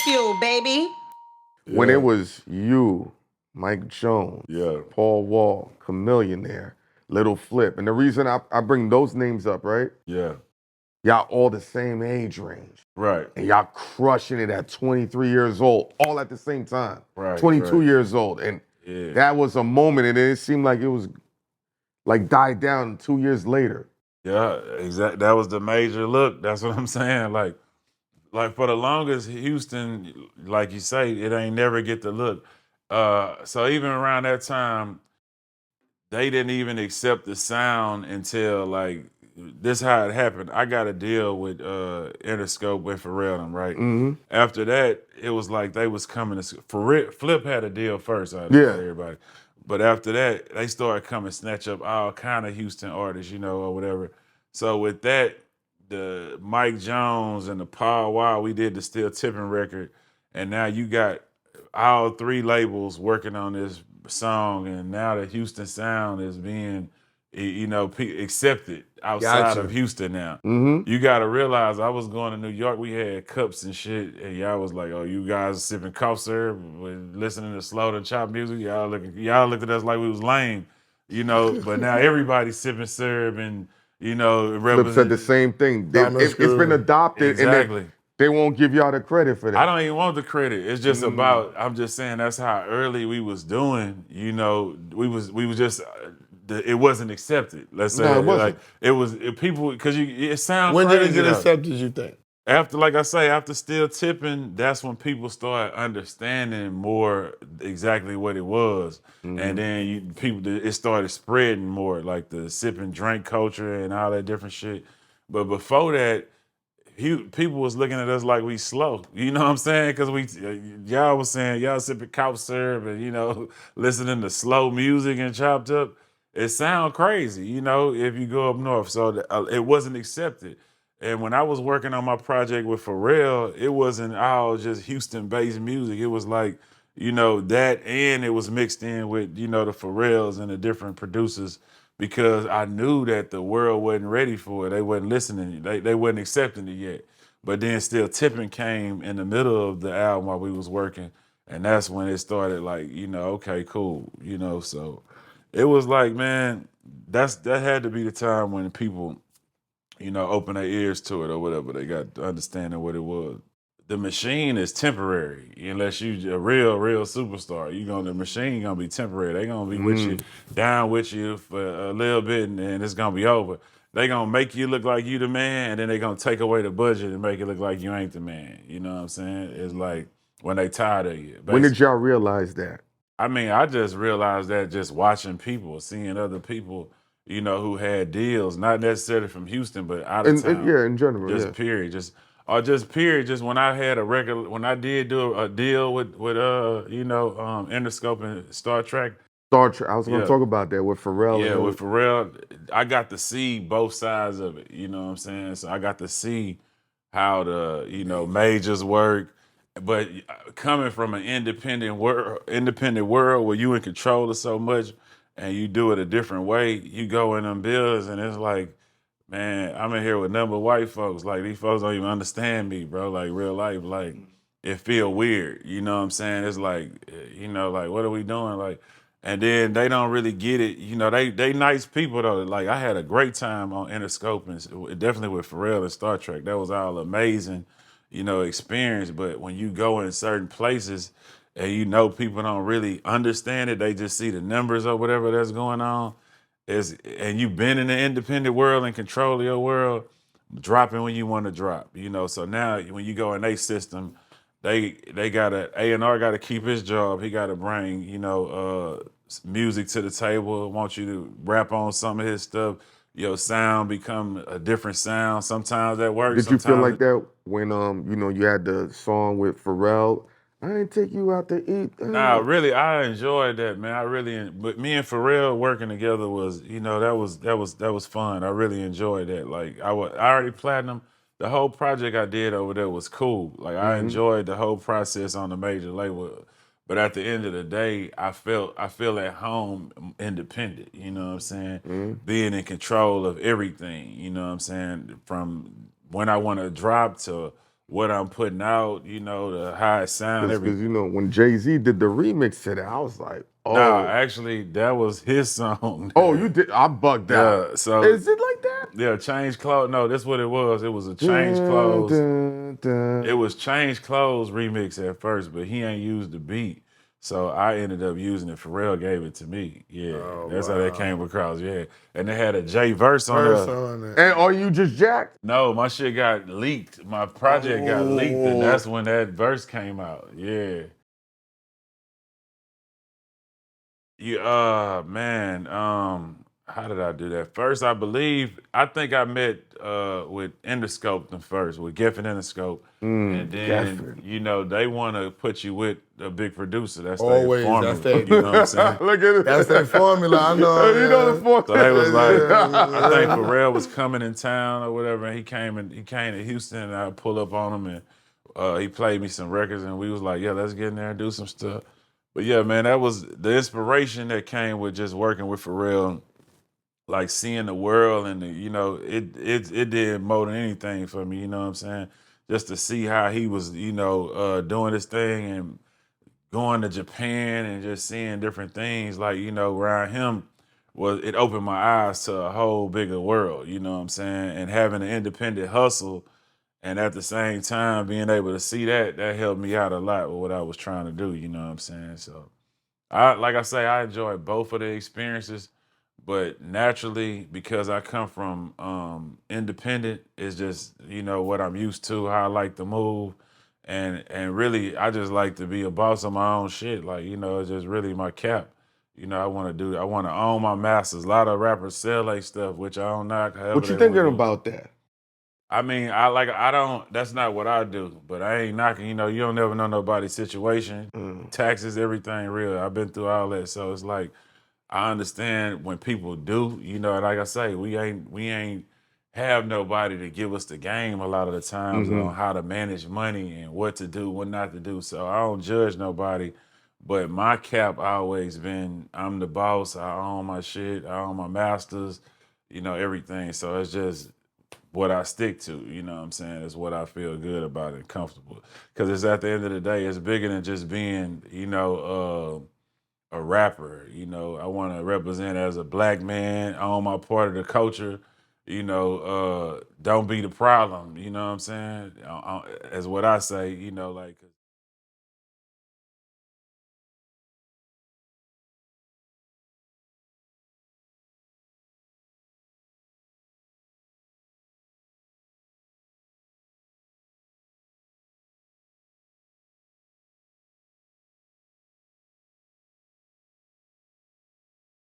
Bagfuel, baby. When it was you, Mike Jones, Paul Wall, Chameleon there, Little Flip. And the reason I bring those names up, right? Yeah. Y'all all the same age range. Right. And y'all crushing it at 23 years old, all at the same time. Right. 22 years old. And that was a moment, and it seemed like it was like died down 2 years later. Yeah, exactly. That was the major look. That's what I'm saying. Like for the longest, Houston, like you say, it ain't never get the look. So even around that time, they didn't even accept the sound until like this how it happened. I got a deal with Interscope with Pharrell and them, right? Mm-hmm. After that, it was like they was coming to Flip had a deal first out of everybody. But after that, they started coming snatch up all kind of Houston artists, or whatever. So with that, the Mike Jones and the Paul Wall, we did the Still Tipping record, and now you got all three labels working on this song, and now the Houston sound is being, accepted outside of Houston now. Mm-hmm. You got to realize, I was going to New York, we had cups and shit, and y'all was like, oh, you guys sipping cough syrup, listening to slow and chop music, y'all looked at us like we was lame, but now everybody's sipping syrup and, Flip said the same thing. It's been adopted, exactly. And they won't give y'all the credit for that. I don't even want the credit. It's just about, I'm just saying that's how early we was doing, we was just, it wasn't accepted. Let's say No, it wasn't. Like it was people, because it sounds when crazy. When did it get accepted, you think? After, like I say, after Still Tipping, that's when people started understanding more exactly what it was. Mm-hmm. And then it started spreading more, like the sip and drink culture and all that different shit. But before that, people was looking at us like we slow. You know what I'm saying? Because y'all was saying y'all sipping cough syrup and, listening to slow music and chopped up. It sound crazy, if you go up north. So it wasn't accepted. And when I was working on my project with Pharrell, it wasn't all just Houston-based music. It was like, that, and it was mixed in with, the Pharrells and the different producers, because I knew that the world wasn't ready for it. They wasn't listening. They wasn't accepting it yet. But then Still Tipping came in the middle of the album while we was working, and that's when it started like, okay, cool, so it was like, man, that had to be the time when people, open their ears to it or whatever. They got understanding what it was. The machine is temporary unless you a real superstar. The machine gonna be temporary. They gonna be with you, down with you for a little bit, and it's gonna be over. They gonna make you look like you the man, and then they gonna take away the budget and make it look like you ain't the man. You know what I'm saying? It's like when they tired of you. Basically. When did y'all realize that? I mean, I just realized that just watching people, seeing other people, who had deals, not necessarily from Houston, but out of town. In general, period. Just period. Just when I had when I did do a deal with Interscope and Star Trek. I was going to talk about that with Pharrell. Yeah, with Pharrell, I got to see both sides of it. You know what I'm saying? So I got to see how the majors work. But coming from an independent world where you in control of so much and you do it a different way, you go in them bills and it's like, man, I'm in here with number of white folks. Like, these folks don't even understand me, bro. Like, real life, like, it feel weird. You know what I'm saying? It's like, like, what are we doing? Like, and then they don't really get it. They nice people, though. Like, I had a great time on Interscope, and definitely with Pharrell and Star Trek. That was all amazing, experience. But when you go in certain places and people don't really understand it, they just see the numbers or whatever that's going on. And you've been in the independent world and control of your world, dropping when you want to drop, So now when you go in their system, they gotta, A&R gotta keep his job. He gotta bring, music to the table. Want you to rap on some of his stuff. Your sound become a different sound. Sometimes that works. Did you feel like that when you had the song with Pharrell? I ain't take you out to eat. Nah, really, I enjoyed that, man. But me and Pharrell working together was, that was fun. I really enjoyed that. Like, I already platinum. The whole project I did over there was cool. Like, I enjoyed the whole process on the major label. But at the end of the day, I feel at home independent. You know what I'm saying? Being in control of everything. You know what I'm saying? From when I want to drop to what I'm putting out, you know, the how it sound, Because everything. when Jay-Z did the remix to that, I was like, Nah, oh. actually, that was his song. Oh, you did? I bugged out. Yeah, so Is it like that? yeah, Change Clothes. No, that's what it was. It was a Change Dun, Clothes. dun, dun. It was Change Clothes remix at first, but he ain't used the beat. So I ended up using it. Pharrell gave it to me. Yeah, that's how that came across. Yeah, and they had a J verse on Verse there. on it. And are you just jacked? No, my shit got leaked. My project got leaked, and that's when that verse came out. Yeah. Man, how did I do that? First, I think I met with Interscope them first, with Geffen Interscope. And then, Geffen. you know, they want to put you with a big producer. That's their Always, formula. that's their- You know what I'm saying? Look at it. That's their formula. I know. You know the formula. So they was like, Yeah. I think Pharrell was coming in town or whatever, and he came to Houston, and I pull up on him, and he played me some records, and we was like, yeah, let's get in there and do some stuff. But yeah, man, that was the inspiration that came with just working with Pharrell, like seeing the world, and it did more than anything for me. You know what I'm saying? Just to see how he was, doing this thing and going to Japan and just seeing different things, like around him, it opened my eyes to a whole bigger world. You know what I'm saying? And having an independent hustle, and at the same time being able to see that helped me out a lot with what I was trying to do. You know what I'm saying? So like I say, I enjoy both of the experiences, but naturally, because I come from independent, it's just what I'm used to, how I like to move, and really I just like to be a boss of my own shit. Like it's just really my cap. I want to own my masters. A lot of rappers sell their stuff, which I don't knock. What you thinking about that? I mean, I don't, that's not what I do, but I ain't knocking, you don't never know nobody's situation. Taxes, everything real. I've been through all that. So it's like, I understand when people do, and like I say, we ain't have nobody to give us the game a lot of the times on how to manage money and what to do, what not to do. So I don't judge nobody, but my cap always been, I'm the boss. I own my shit. I own my masters, everything. So it's just what I stick to, you know what I'm saying, is what I feel good about and comfortable. Because it's at the end of the day, it's bigger than just being, a rapper. I want to represent as a black man, own my part of the culture, don't be the problem, you know what I'm saying? As what I say, like.